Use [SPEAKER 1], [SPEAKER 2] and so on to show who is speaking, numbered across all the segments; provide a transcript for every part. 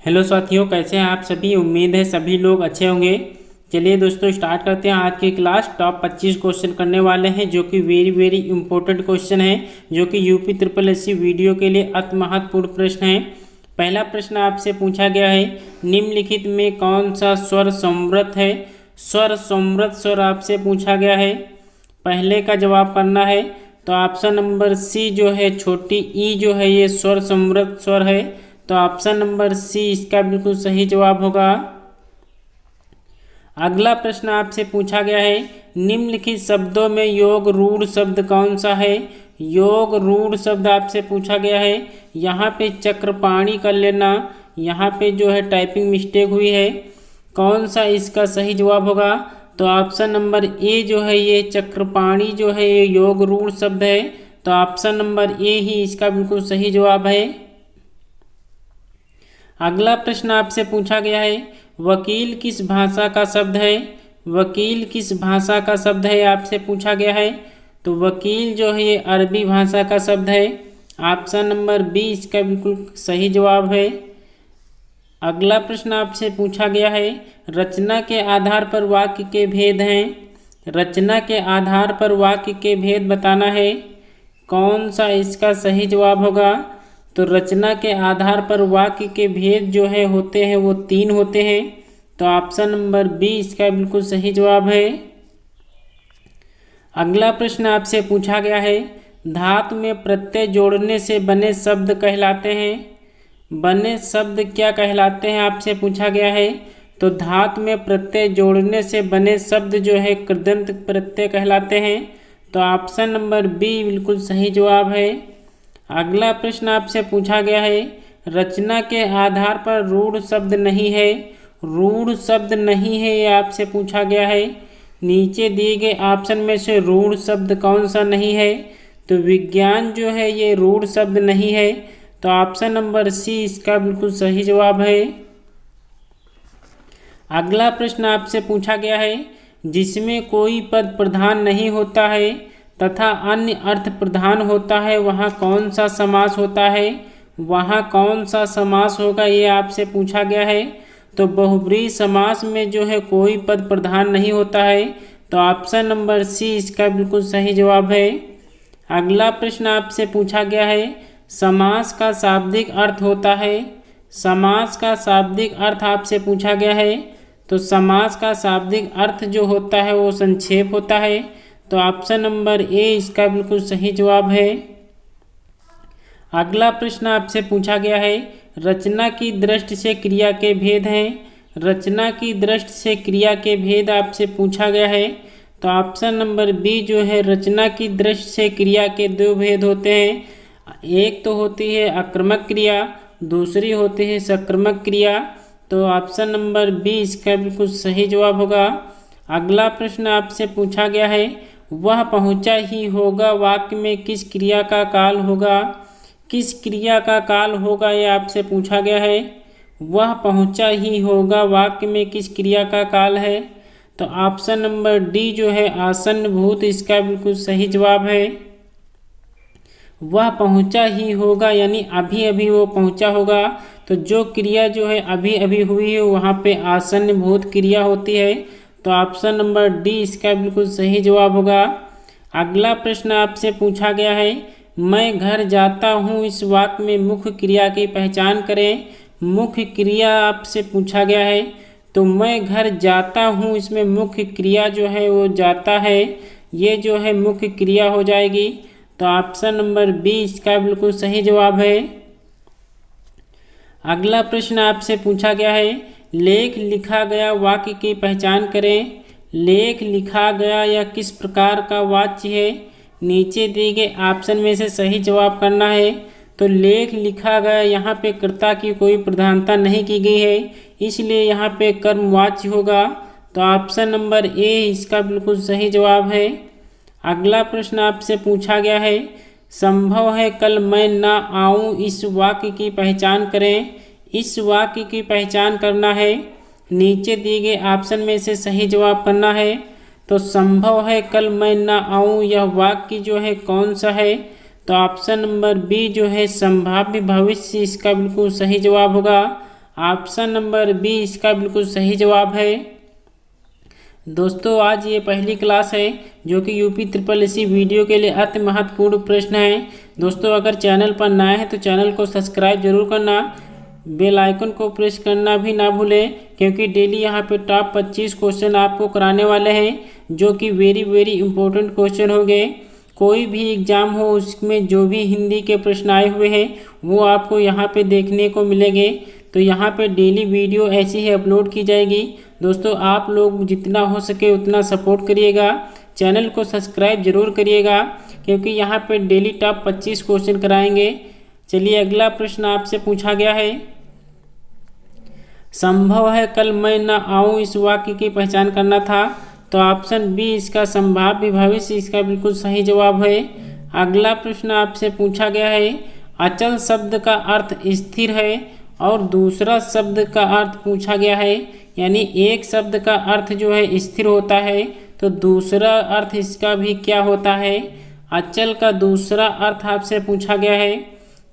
[SPEAKER 1] Hello साथियों, कैसे हैं आप सभी। उम्मीद है सभी लोग अच्छे होंगे। चलिए दोस्तों, स्टार्ट करते हैं आज की क्लास। टॉप 25 क्वेश्चन करने वाले हैं जो कि वेरी इंपॉर्टेंट क्वेश्चन है, जो कि यूपी ट्रिपल एससी वीडियो के लिए अति महत्वपूर्ण प्रश्न है। पहला प्रश्न आपसे पूछा गया है, निम्नलिखित में कौन सा स्वर समृद्ध है। स्वर समृद्ध स्वर आपसे पूछा गया है। पहले का जवाब करना है तो ऑप्शन नंबर सी जो है छोटी ई जो है ये स्वर समृद्ध स्वर है। तो ऑप्शन नंबर सी इसका बिल्कुल सही जवाब होगा। अगला प्रश्न आपसे पूछा गया है, निम्नलिखित शब्दों में योग रूढ़ शब्द कौन सा है। योग रूढ़ शब्द आपसे पूछा गया है। यहाँ पे चक्रपाणी कर लेना, यहाँ पे जो है टाइपिंग मिस्टेक हुई है। कौन सा इसका सही जवाब होगा। तो ऑप्शन नंबर ए जो है ये चक्रपाणी जो है ये योग रूढ़ शब्द है। तो ऑप्शन नंबर ए ही इसका बिल्कुल सही जवाब है। अगला प्रश्न आपसे पूछा गया है, वकील किस भाषा का शब्द है। वकील किस भाषा का शब्द है आपसे पूछा गया है। तो वकील जो है ये अरबी भाषा का शब्द है। ऑप्शन नंबर बी इसका बिल्कुल सही जवाब है। अगला प्रश्न आपसे पूछा गया है, रचना के आधार पर वाक्य के भेद हैं। रचना के आधार पर वाक्य के भेद बताना है। कौन सा इसका सही जवाब होगा। तो रचना के आधार पर वाक्य के भेद जो है होते हैं वो 3 होते हैं। तो ऑप्शन नंबर बी इसका बिल्कुल सही जवाब है। अगला प्रश्न आपसे पूछा गया है, धातु में प्रत्यय जोड़ने से बने शब्द कहलाते हैं। बने शब्द क्या कहलाते हैं आपसे पूछा गया है। तो धातु में प्रत्यय जोड़ने से बने शब्द जो है कृदंत प्रत्यय कहलाते हैं। तो ऑप्शन नंबर बी बिल्कुल सही जवाब है। अगला प्रश्न आपसे पूछा गया है, रचना के आधार पर रूढ़ शब्द नहीं है। रूढ़ शब्द नहीं है ये आपसे पूछा गया है। नीचे दिए गए ऑप्शन में से रूढ़ शब्द कौन सा नहीं है। तो विज्ञान जो है ये रूढ़ शब्द नहीं है। तो ऑप्शन नंबर सी इसका बिल्कुल सही जवाब है। अगला प्रश्न आपसे पूछा गया है, जिसमें कोई पद प्रधान नहीं होता है तथा अन्य अर्थ प्रधान होता है वहाँ कौन सा समास होता है। वहाँ कौन सा समास होगा ये आपसे पूछा गया है। तो बहुब्रीहि समास में जो है कोई पद प्रधान नहीं होता है। तो ऑप्शन नंबर सी इसका बिल्कुल सही जवाब है। अगला प्रश्न आपसे पूछा गया है, समास का शाब्दिक अर्थ होता है। समास का शाब्दिक अर्थ आपसे पूछा गया है। तो समास का शाब्दिक अर्थ जो होता है वो संक्षेप होता है। तो ऑप्शन नंबर ए इसका बिल्कुल सही जवाब है। अगला प्रश्न आपसे पूछा गया है, रचना की दृष्टि से क्रिया के भेद हैं। रचना की दृष्टि से क्रिया के भेद आपसे पूछा गया है। तो ऑप्शन नंबर बी जो है रचना की दृष्टि से क्रिया के 2 भेद होते हैं। एक तो होती है आक्रमक क्रिया, दूसरी होती है सक्रमक क्रिया। तो ऑप्शन नंबर बी इसका बिल्कुल सही जवाब होगा। अगला प्रश्न आपसे पूछा गया है, वह पहुंचा ही होगा वाक्य में किस क्रिया का काल होगा। किस क्रिया का काल होगा ये आपसे पूछा गया है। वह पहुंचा ही होगा वाक्य में किस क्रिया का काल है। तो ऑप्शन नंबर डी जो है आसन्न भूत इसका बिल्कुल सही जवाब है। वह पहुंचा ही होगा यानी अभी अभी वो पहुंचा होगा। तो जो क्रिया जो है अभी अभी हुई है वहाँ पे आसन्न भूत क्रिया होती है। तो ऑप्शन नंबर डी इसका बिल्कुल सही जवाब होगा। अगला प्रश्न आपसे पूछा गया है, मैं घर जाता हूँ इस वाक्य में मुख्य क्रिया की पहचान करें। मुख्य क्रिया आपसे पूछा गया है। तो मैं घर जाता हूँ इसमें मुख्य क्रिया जो है वो जाता है, ये जो है मुख्य क्रिया हो जाएगी। तो ऑप्शन नंबर बी इसका बिल्कुल सही जवाब है। अगला प्रश्न आपसे पूछा गया है, लेख लिखा गया वाक्य की पहचान करें। लेख लिखा गया या किस प्रकार का वाच्य है। नीचे दिए गए ऑप्शन में से सही जवाब करना है। तो लेख लिखा गया यहाँ पे कर्ता की कोई प्रधानता नहीं की गई है, इसलिए यहाँ पे कर्मवाच्य होगा। तो ऑप्शन नंबर ए इसका बिल्कुल सही जवाब है। अगला प्रश्न आपसे पूछा गया है, संभव है कल मैं ना आऊँ इस वाक्य की पहचान करें। इस वाक्य की पहचान करना है। नीचे दिए गए ऑप्शन में से सही जवाब करना है। तो संभव है कल मैं ना आऊँ यह वाक्य जो है कौन सा है। तो ऑप्शन नंबर बी जो है संभाव्य भविष्य इसका बिल्कुल सही जवाब होगा। ऑप्शन नंबर बी इसका बिल्कुल सही जवाब है। दोस्तों आज ये पहली क्लास है जो कि यूपी ट्रिपल एससी वीडियो के लिए अति महत्वपूर्ण प्रश्न है। दोस्तों अगर चैनल पर नए हैं तो चैनल को सब्सक्राइब जरूर करना, बेल आइकन को प्रेस करना भी ना भूलें, क्योंकि डेली यहाँ पे टॉप 25 क्वेश्चन आपको कराने वाले हैं जो कि वेरी इंपॉर्टेंट क्वेश्चन होंगे। कोई भी एग्ज़ाम हो उसमें जो भी हिंदी के प्रश्न आए हुए हैं वो आपको यहाँ पे देखने को मिलेंगे। तो यहाँ पे डेली वीडियो ऐसी ही अपलोड की जाएगी। दोस्तों आप लोग जितना हो सके उतना सपोर्ट करिएगा, चैनल को सब्सक्राइब जरूर करिएगा, क्योंकि यहाँ पे डेली टॉप 25 क्वेश्चन कराएंगे। चलिए अगला प्रश्न आपसे पूछा गया है, संभव है कल मैं न आऊँ इस वाक्य की पहचान करना था। तो ऑप्शन बी इसका संभाव्य भविष्य इसका बिल्कुल सही जवाब है। अगला प्रश्न आपसे पूछा गया है, अचल शब्द का अर्थ स्थिर है और दूसरा शब्द का अर्थ पूछा गया है, यानी एक शब्द का अर्थ जो है स्थिर होता है तो दूसरा अर्थ इसका भी क्या होता है, अचल का दूसरा अर्थ आपसे पूछा गया है।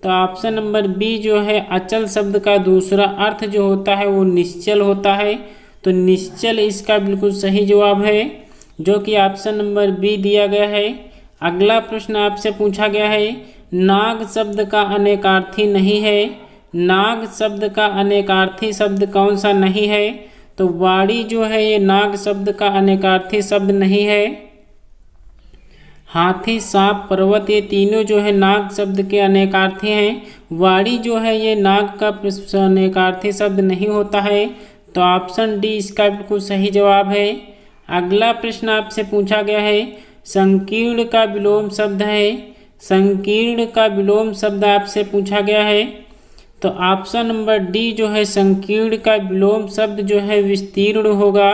[SPEAKER 1] तो ऑप्शन नंबर बी जो है अचल शब्द का दूसरा अर्थ जो होता है वो निश्चल होता है। तो निश्चल इसका बिल्कुल सही जवाब है जो कि ऑप्शन नंबर बी दिया गया है। अगला प्रश्न आपसे पूछा गया है, नाग शब्द का अनेकार्थी नहीं है। नाग शब्द का अनेकार्थी शब्द कौन सा नहीं है। तो वाड़ी जो है ये नाग शब्द का अनेकार्थी शब्द नहीं है। हाथी, सांप, पर्वत ये तीनों जो है नाग शब्द के अनेकार्थी हैं। वाड़ी जो है ये नाग का अनेकार्थी शब्द नहीं होता है। तो ऑप्शन डी इसका बिल्कुल सही जवाब है। अगला प्रश्न आपसे पूछा गया है, संकीर्ण का विलोम शब्द है। संकीर्ण का विलोम शब्द आपसे पूछा गया है। तो ऑप्शन नंबर डी जो है संकीर्ण का विलोम शब्द जो है विस्तीर्ण होगा।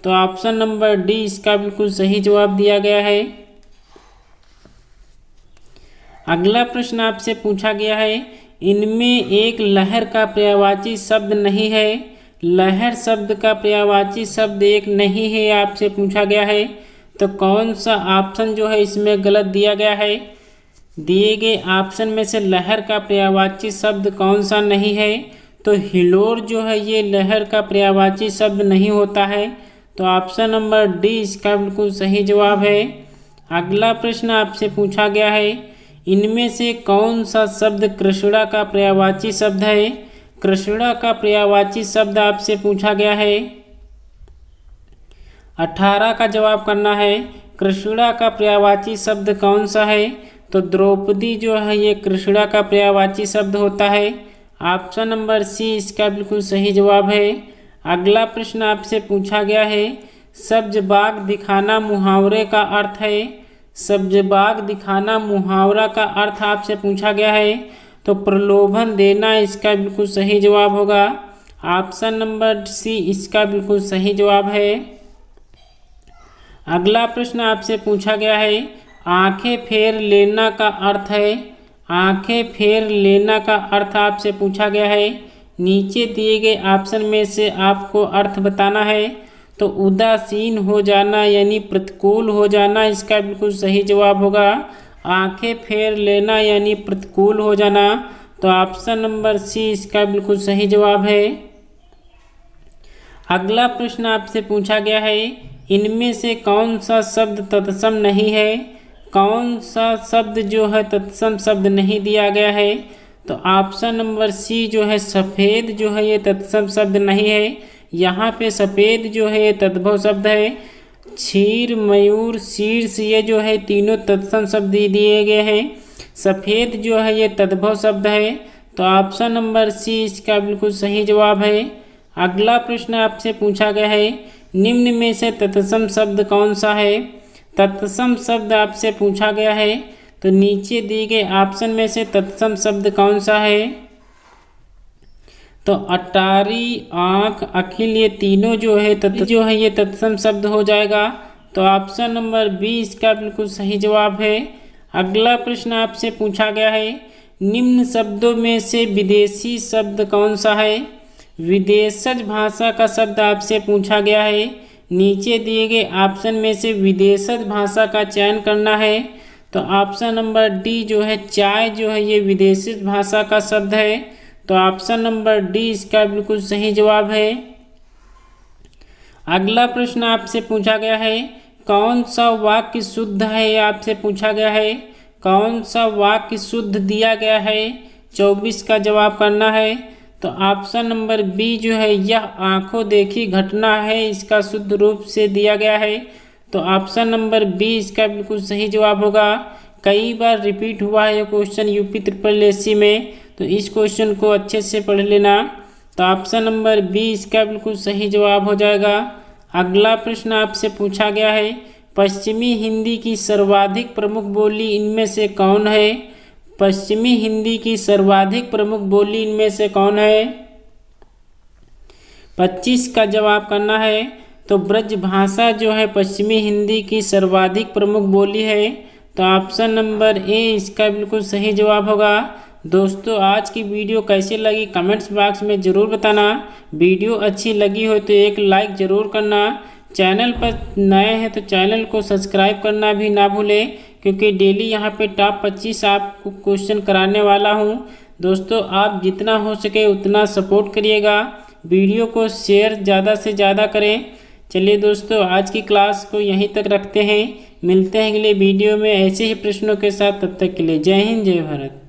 [SPEAKER 1] तो ऑप्शन नंबर डी इसका बिल्कुल सही जवाब दिया गया है। अगला प्रश्न आपसे पूछा गया है, इनमें एक लहर का पर्यायवाची शब्द नहीं है। लहर शब्द का पर्यायवाची शब्द एक नहीं है आपसे पूछा गया है। तो कौन सा ऑप्शन जो है इसमें गलत दिया गया है। दिए गए ऑप्शन में से लहर का पर्यायवाची शब्द कौन सा नहीं है। तो हिलोर जो है ये लहर का पर्यायवाची शब्द नहीं होता है। तो ऑप्शन नंबर डी इसका बिल्कुल सही जवाब है। अगला प्रश्न आपसे पूछा गया है, इनमें से कौन सा शब्द कृष्णा का पर्यायवाची शब्द है। कृष्णा का पर्यायवाची शब्द आपसे पूछा गया है। 18 का जवाब करना है। कृष्णा का पर्यायवाची शब्द कौन सा है। तो द्रौपदी जो है ये कृष्णा का पर्यायवाची शब्द होता है। ऑप्शन नंबर सी इसका बिल्कुल सही जवाब है। अगला प्रश्न आपसे पूछा गया है, सब्ज बाग दिखाना मुहावरे का अर्थ है। सब्ज बाग दिखाना मुहावरा का अर्थ आपसे पूछा गया है। तो प्रलोभन देना इसका बिल्कुल सही जवाब होगा। ऑप्शन नंबर सी इसका बिल्कुल सही जवाब है। अगला प्रश्न आपसे पूछा गया है, आंखें फेर लेना का अर्थ है। आंखें फेर लेना का अर्थ आपसे पूछा गया है। नीचे दिए गए ऑप्शन में से आपको अर्थ बताना है। तो उदासीन हो जाना यानी प्रतिकूल हो जाना इसका बिल्कुल सही जवाब होगा। आंखें फेर लेना यानी प्रतिकूल हो जाना। तो ऑप्शन नंबर सी इसका बिल्कुल सही जवाब है। अगला प्रश्न आपसे पूछा गया है, इनमें से कौन सा शब्द तत्सम नहीं है। कौन सा शब्द जो है तत्सम शब्द नहीं दिया गया है। तो ऑप्शन नंबर सी जो है सफ़ेद जो है ये तत्सम शब्द नहीं है। यहाँ पे सफ़ेद जो है ये तद्भव शब्द है। क्षीर, मयूर, शीर्ष ये जो है तीनों तत्सम शब्द दिए गए हैं। सफ़ेद जो है ये तद्भव शब्द है। तो ऑप्शन नंबर सी इसका बिल्कुल सही जवाब है। अगला प्रश्न आपसे पूछा गया है, निम्न में से तत्सम शब्द कौन सा है। तत्सम शब्द आपसे पूछा गया है। तो नीचे दिए गए ऑप्शन में से तत्सम शब्द कौन सा है। तो अटारी, आँख, अखिल ये तीनों जो है ये तत्सम शब्द हो जाएगा। तो ऑप्शन नंबर बी इसका बिल्कुल सही जवाब है। अगला प्रश्न आपसे पूछा गया है, निम्न शब्दों में से विदेशी शब्द कौन सा है। विदेशज भाषा का शब्द आपसे पूछा गया है। नीचे दिए गए ऑप्शन में से विदेशज भाषा का चयन करना है। तो ऑप्शन नंबर डी जो है चाय जो है ये विदेशी भाषा का शब्द है। तो ऑप्शन नंबर डी इसका बिल्कुल सही जवाब है। अगला प्रश्न आपसे पूछा गया है, कौन सा वाक्य शुद्ध है, आपसे पूछा गया है कौन सा वाक्य शुद्ध दिया गया है। 24 का जवाब करना है। तो ऑप्शन नंबर बी जो है, यह आंखों देखी घटना है, इसका शुद्ध रूप से दिया गया है। तो ऑप्शन नंबर बी इसका बिल्कुल सही जवाब होगा। कई बार रिपीट हुआ है ये क्वेश्चन यूपी ट्रिपल एससी में, तो इस क्वेश्चन को अच्छे से पढ़ लेना। तो ऑप्शन नंबर बी इसका बिल्कुल सही जवाब हो जाएगा। अगला प्रश्न आपसे पूछा गया है, पश्चिमी हिंदी की सर्वाधिक प्रमुख बोली इनमें से कौन है। पश्चिमी हिंदी की सर्वाधिक प्रमुख बोली इनमें से कौन है। 25 का जवाब करना है। तो ब्रज भाषा जो है पश्चिमी हिंदी की सर्वाधिक प्रमुख बोली है। तो ऑप्शन नंबर ए इसका बिल्कुल सही जवाब होगा। दोस्तों, आज की वीडियो कैसी लगी कमेंट्स बॉक्स में ज़रूर बताना। वीडियो अच्छी लगी हो तो एक लाइक ज़रूर करना। चैनल पर नए हैं तो चैनल को सब्सक्राइब करना भी ना भूलें, क्योंकि डेली यहाँ पे टॉप 25 आपको क्वेश्चन कराने वाला हूँ। दोस्तों, आप जितना हो सके उतना सपोर्ट करिएगा, वीडियो को शेयर ज़्यादा से ज़्यादा करें। चलिए दोस्तों, आज की क्लास को यहीं तक रखते हैं। मिलते हैं अगले वीडियो में ऐसे ही प्रश्नों के साथ। तब तक के लिए जय हिंद, जय भारत।